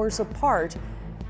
hours apart,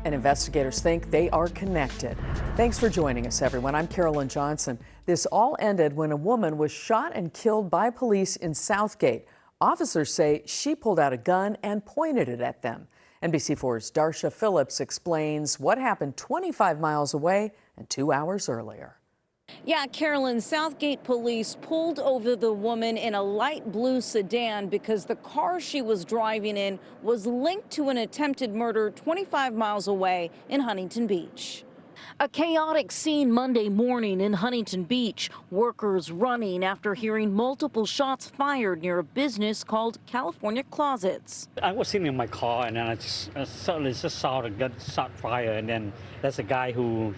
and investigators think they are connected. Thanks for joining us, everyone. I'm Carolyn Johnson. This all ended when a woman was shot and killed by police in Southgate. Officers say she pulled out a gun and pointed it at them. NBC4's Darsha Phillips explains what happened 25 miles away and 2 hours earlier. Yeah, Carolyn, Southgate police pulled over the woman in a light blue sedan because the car she was driving in was linked to an attempted murder 25 miles away in Huntington Beach. A chaotic scene Monday morning in Huntington Beach. Workers running after hearing multiple shots fired near a business called California Closets. I was sitting in my car and then I suddenly saw the gun shot fire, and then there's a guy who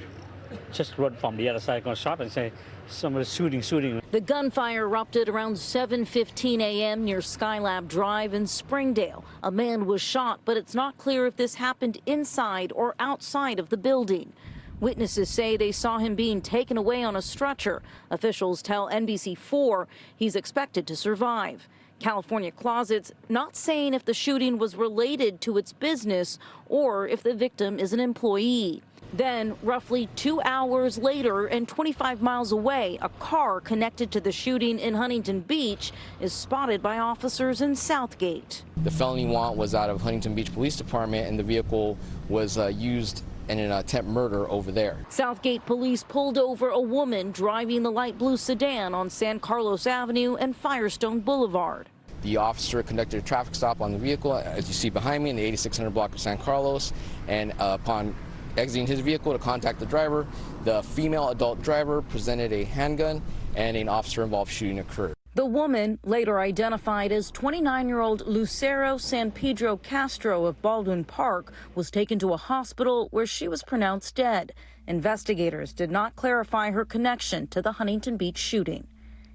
just run from the other side, got shot and say somebody's shooting. The gunfire erupted around 7:15 a.m. near Skylab Drive in Springdale. A man was shot, but it's not clear if this happened inside or outside of the building. Witnesses say they saw him being taken away on a stretcher. Officials tell NBC4 he's expected to survive. California Closets not saying if the shooting was related to its business or if the victim is an employee. Then, roughly 2 hours later and 25 miles away, a car connected to the shooting in Huntington Beach is spotted by officers in Southgate. The felony warrant was out of Huntington Beach Police Department, and the vehicle was used in an attempt murder over there. Southgate police pulled over a woman driving the light blue sedan on San Carlos Avenue and Firestone Boulevard. The officer conducted a traffic stop on the vehicle, as you see behind me, in the 8600 block of San Carlos, and upon exiting his vehicle to contact the driver, the female adult driver presented a handgun and an officer-involved shooting occurred. The woman, later identified as 29-year-old Lucero San Pedro Castro of Baldwin Park, was taken to a hospital where she was pronounced dead. Investigators did not clarify her connection to the Huntington Beach shooting.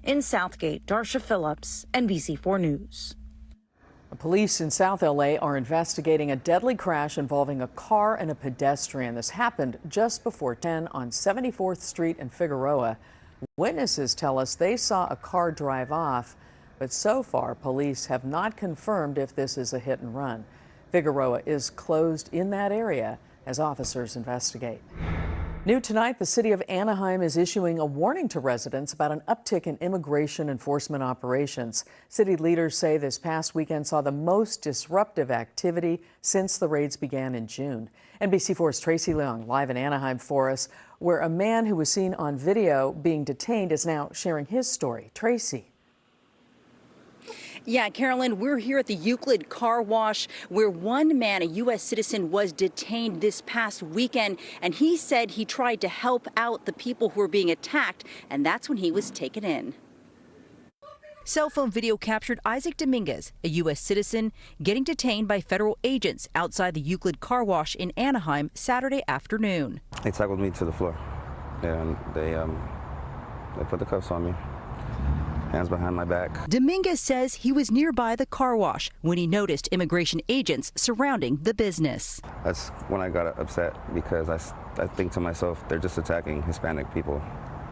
In Southgate, Darsha Phillips, NBC4 News. Police in South LA are investigating a deadly crash involving a car and a pedestrian. This happened just before 10 on 74th Street in Figueroa. Witnesses tell us they saw a car drive off, but so far police have not confirmed if this is a hit and run. Figueroa is closed in that area as officers investigate. New tonight, the city of Anaheim is issuing a warning to residents about an uptick in immigration enforcement operations. City leaders say this past weekend saw the most disruptive activity since the raids began in June. NBC4's Tracy Leong live in Anaheim for us, where a man who was seen on video being detained is now sharing his story. Tracy. Yeah, Carolyn, we're here at the Euclid Car Wash where one man, a U.S. citizen, was detained this past weekend, and he said he tried to help out the people who were being attacked, and that's when he was taken in. Cell phone video captured Isaac Dominguez, a U.S. citizen, getting detained by federal agents outside the Euclid Car Wash in Anaheim Saturday afternoon. They tackled me to the floor, and they put the cuffs on me. Hands behind my back. Dominguez says he was nearby the car wash when he noticed immigration agents surrounding the business. That's when I got upset, because I think to myself, they're just attacking Hispanic people,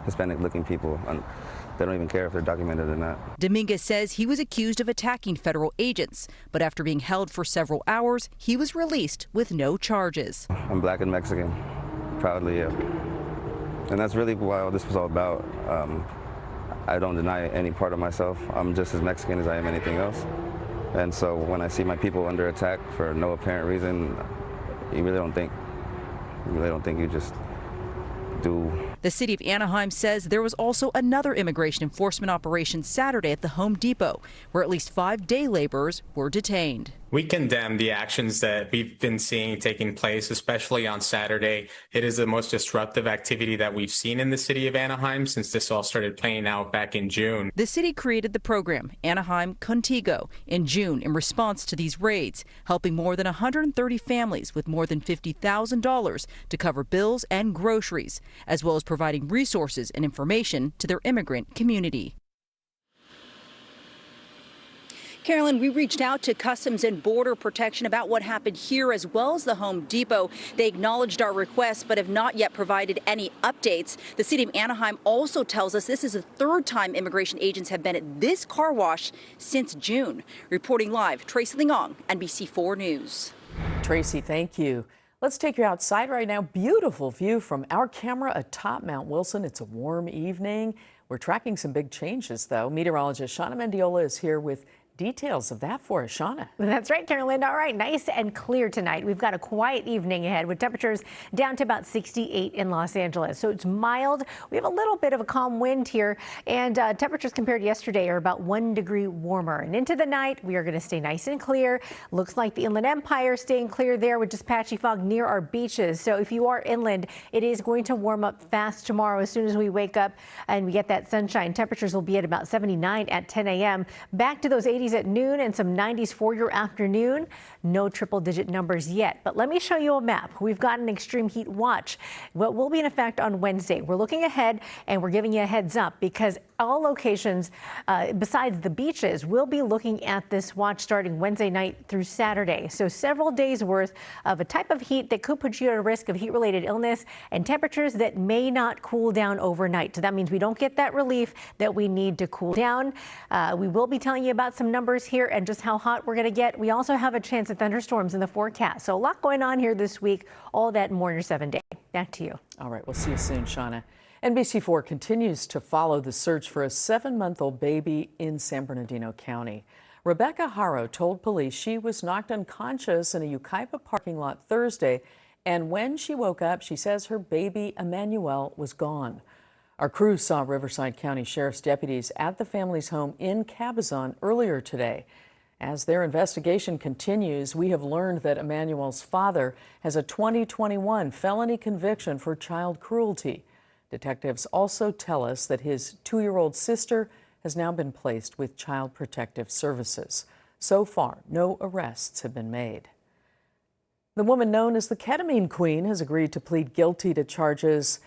Hispanic-looking people. And they don't even care if they're documented or not. Dominguez says he was accused of attacking federal agents, but after being held for several hours, he was released with no charges. I'm black and Mexican, proudly, yeah. And that's really what this was all about. I don't deny any part of myself. I'm just as Mexican as I am anything else. And so when I see my people under attack for no apparent reason, you really don't think. You just do. The city of Anaheim says there was also another immigration enforcement operation Saturday at the Home Depot, where at least 5 day laborers were detained. We condemn the actions that we've been seeing taking place, especially on Saturday. It is the most disruptive activity that we've seen in the city of Anaheim since this all started playing out back in June. The city created the program, Anaheim Contigo, in June in response to these raids, helping more than 130 families with more than $50,000 to cover bills and groceries, as well as providing resources and information to their immigrant community. Carolyn, we reached out to Customs and Border Protection about what happened here as well as the Home Depot. They acknowledged our request but have not yet provided any updates. The city of Anaheim also tells us this is the third time immigration agents have been at this car wash since June. Reporting live, Tracy Leong, NBC4 News. Tracy, thank you. Let's take you outside right now. Beautiful view from our camera atop Mount Wilson. It's a warm evening. We're tracking some big changes, though. Meteorologist Shauna Mendiola is here with details of that for us. Shauna. That's right, Carolyn. All right, nice and clear tonight. We've got a quiet evening ahead with temperatures down to about 68 in Los Angeles. So it's mild. We have a little bit of a calm wind here, and temperatures compared to yesterday are about 1 degree warmer. And into the night, we are going to stay nice and clear. Looks like the Inland Empire staying clear there with just patchy fog near our beaches. So if you are inland, it is going to warm up fast tomorrow as soon as we wake up and we get that sunshine. Temperatures will be at about 79 at 10 a.m. Back to those 80s at noon and some 90s for your afternoon. No triple digit numbers yet, but let me show you a map. We've got an extreme heat watch. What will be in effect on Wednesday? We're looking ahead and we're giving you a heads up because all locations besides the beaches will be looking at this watch starting Wednesday night through Saturday. So several days worth of a type of heat that could put you at a risk of heat related illness and temperatures that may not cool down overnight. So that means we don't get that relief that we need to cool down. We will be telling you about some numbers here and just how hot we're going to get. We also have a chance of thunderstorms in the forecast. So a lot going on here this week. All that and more in your 7-day. Back to you. All right, we'll see you soon, Shauna. NBC4 continues to follow the search for a 7-month-old baby in San Bernardino County. Rebecca Haro told police she was knocked unconscious in a Yucaipa parking lot Thursday, and when she woke up, she says her baby Emmanuel was gone. Our crew saw Riverside County Sheriff's deputies at the family's home in Cabazon earlier today. As their investigation continues, we have learned that Emmanuel's father has a 2021 felony conviction for child cruelty. Detectives also tell us that his 2-year-old sister has now been placed with Child Protective Services. So far, no arrests have been made. The woman known as the Ketamine Queen has agreed to plead guilty to charges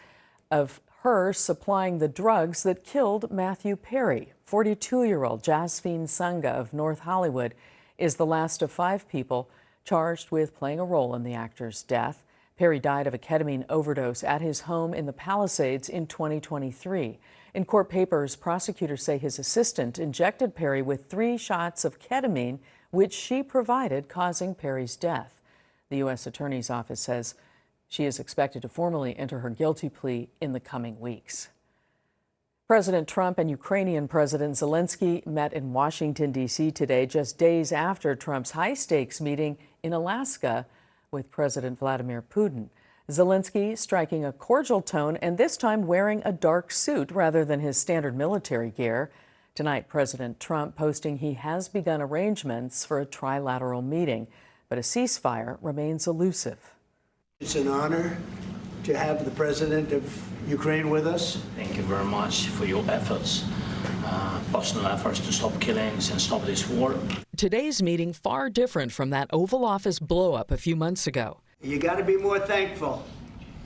of her supplying the drugs that killed Matthew Perry. 42-year-old Jasmine Sanga of North Hollywood is the last of 5 people charged with playing a role in the actor's death. Perry died of a ketamine overdose at his home in the Palisades in 2023. In court papers, prosecutors say his assistant injected Perry with 3 shots of ketamine, which she provided, causing Perry's death. The U.S. Attorney's Office says she is expected to formally enter her guilty plea in the coming weeks. President Trump and Ukrainian President Zelensky met in Washington, D.C. today, just days after Trump's high-stakes meeting in Alaska with President Vladimir Putin. Zelensky striking a cordial tone and this time wearing a dark suit rather than his standard military gear. Tonight, President Trump posting he has begun arrangements for a trilateral meeting, but a ceasefire remains elusive. It's an honor to have the president of Ukraine with us. Thank you very much for your efforts, personal efforts to stop killings and stop this war. Today's meeting far different from that Oval Office blow-up a few months ago. You got to be more thankful,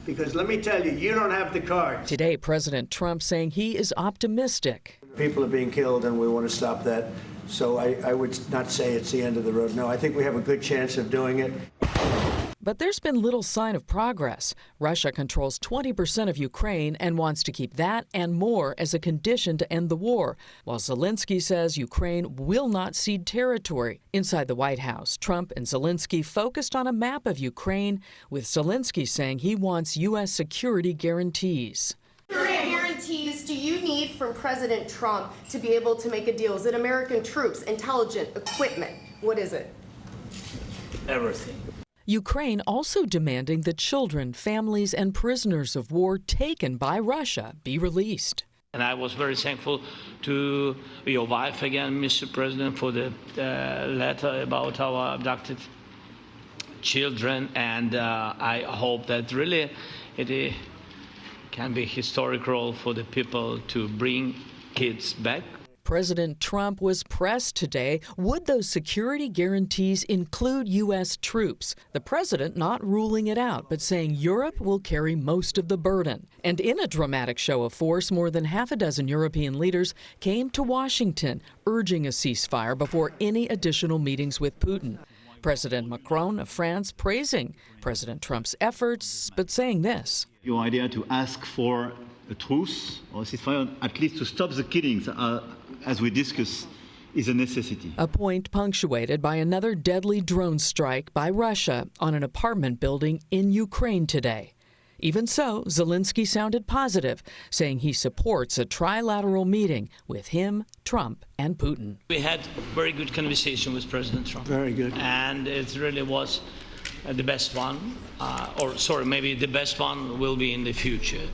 because let me tell you, you don't have the cards. Today, President Trump saying he is optimistic. People are being killed and we want to stop that. So I would not say it's the end of the road. No, I think we have a good chance of doing it. But there's been little sign of progress. Russia controls 20% of Ukraine and wants to keep that and more as a condition to end the war, while Zelensky says Ukraine will not cede territory. Inside the White House, Trump and Zelensky focused on a map of Ukraine, with Zelensky saying he wants U.S. security guarantees. What guarantees do you need from President Trump to be able to make a deal? Is it American troops, intelligence, equipment? What is it? Everything. Ukraine also demanding that children, families, and prisoners of war taken by Russia be released. And I was very thankful to your wife again, Mr. President, for the letter about our abducted children. And I hope that really it can be a historic role for the people to bring kids back. President Trump was pressed today. Would those security guarantees include U.S. troops? The president not ruling it out, but saying Europe will carry most of the burden. And in a dramatic show of force, more than half a dozen European leaders came to Washington, urging a ceasefire before any additional meetings with Putin. President Macron of France praising President Trump's efforts, but saying this. Your idea to ask for a truce or a ceasefire, at least to stop the killings, as we discussed is a necessity. A point punctuated by another deadly drone strike by Russia on an apartment building in Ukraine today. Even so, Zelensky sounded positive, saying he supports a trilateral meeting with him, Trump, and Putin. We had very good conversation with President Trump. Very good. And it really was the best one, maybe the best one will be in the future.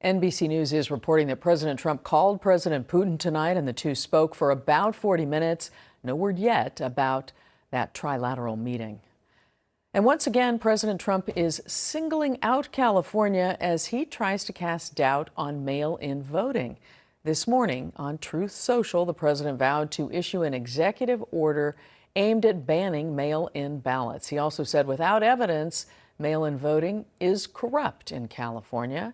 NBC News is reporting that President Trump called President Putin tonight and the two spoke for about 40 minutes. No word yet about that trilateral meeting. And once again, President Trump is singling out California as he tries to cast doubt on mail-in voting. This morning on Truth Social, the president vowed to issue an executive order aimed at banning mail-in ballots. He also said without evidence, mail-in voting is corrupt in California.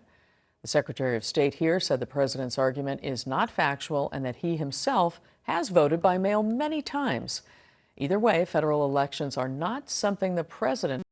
The Secretary of State here said the president's argument is not factual and that he himself has voted by mail many times. Either way, federal elections are not something the president